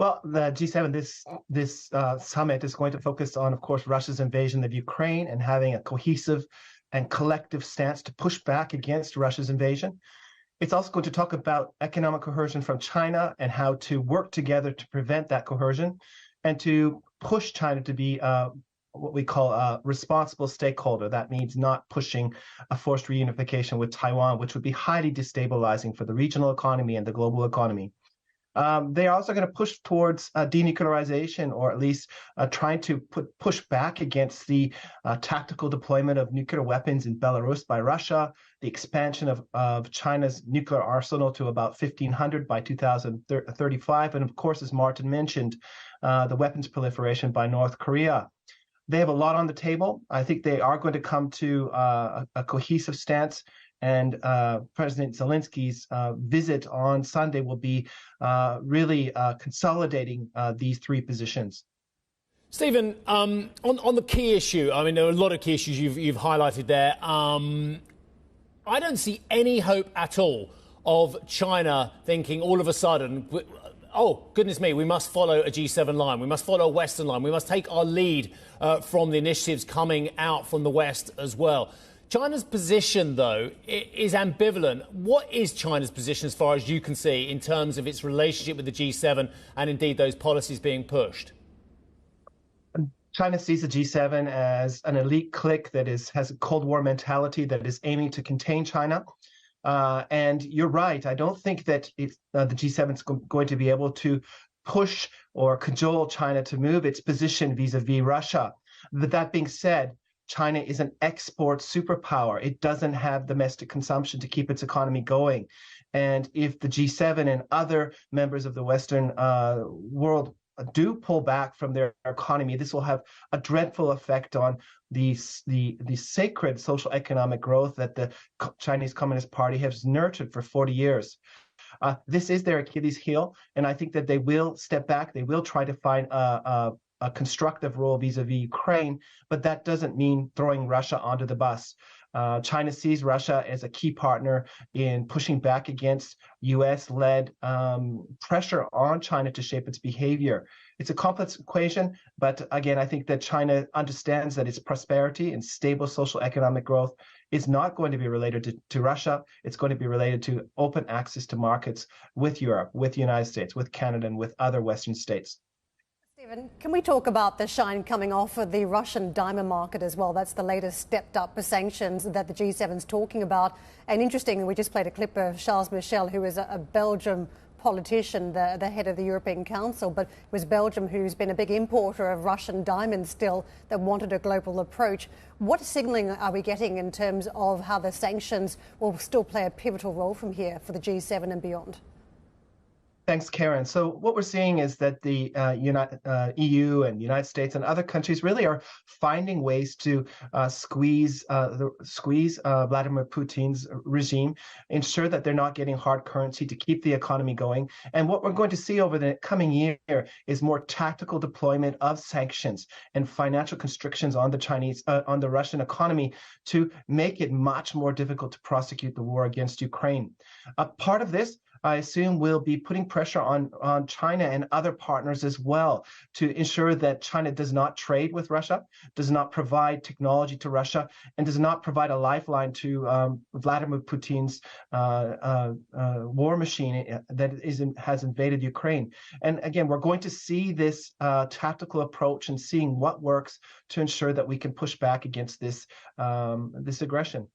Well, the G7, this summit is going to focus on, of course, Russia's invasion of Ukraine and having a cohesive and collective stance to push back against Russia's invasion. It's also going to talk about economic coercion from China and how to work together to prevent that coercion and to push China to be what we call a responsible stakeholder. That means not pushing a forced reunification with Taiwan, which would be highly destabilizing for the regional economy and the global economy. They are also going to push towards denuclearization, or at least trying to push back against the tactical deployment of nuclear weapons in Belarus by Russia, the expansion of China's nuclear arsenal to about 1,500 by 2035, and of course, as Martin mentioned, the weapons proliferation by North Korea. They have a lot on the table. I think they are going to come to a cohesive stance. And President Zelensky's visit on Sunday will be really consolidating these three positions. Stephen, on the key issue, I mean, there are a lot of key issues you've highlighted there. I don't see any hope at all of China thinking all of a sudden, oh, goodness me, we must follow a G7 line. We must follow a Western line. We must take our lead from the initiatives coming out from the West as well. China's position, though, is ambivalent. What is China's position, as far as you can see, in terms of its relationship with the G7 and indeed those policies being pushed? China sees the G7 as an elite clique that has a Cold War mentality that is aiming to contain China. And you're right. I don't think that the G7 is going to be able to push or cajole China to move its position vis-a-vis Russia. But that being said, China is an export superpower. It doesn't have domestic consumption to keep its economy going. And if the G7 and other members of the Western world do pull back from their economy, this will have a dreadful effect on the sacred social economic growth that the Chinese Communist Party has nurtured for 40 years. This is their Achilles heel, and I think that they will step back. They will try to find a constructive role vis-a-vis Ukraine, but that doesn't mean throwing Russia onto the bus. China sees Russia as a key partner in pushing back against U.S.-led pressure on China to shape its behavior. It's a complex equation, but again, I think that China understands that its prosperity and stable social economic growth is not going to be related to Russia. It's going to be related to open access to markets with Europe, with the United States, with Canada, and with other Western states. Stephen, can we talk about the shine coming off of the Russian diamond market as well? That's the latest stepped up sanctions that the G7 is talking about. And interestingly, we just played a clip of Charles Michel, who is a Belgian politician, the head of the European Council, but it was Belgium who's been a big importer of Russian diamonds still, that wanted a global approach. What signalling are we getting in terms of how the sanctions will still play a pivotal role from here for the G7 and beyond? Thanks, Karen. So what we're seeing is that the EU and United States and other countries really are finding ways to squeeze Vladimir Putin's regime, ensure that they're not getting hard currency to keep the economy going. And what we're going to see over the coming year is more tactical deployment of sanctions and financial constrictions on the Russian economy to make it much more difficult to prosecute the war against Ukraine. A part of this, I assume, will be putting pressure on China and other partners as well to ensure that China does not trade with Russia, does not provide technology to Russia, and does not provide a lifeline to Vladimir Putin's war machine that has invaded Ukraine. And again, we're going to see this tactical approach and seeing what works to ensure that we can push back against this aggression.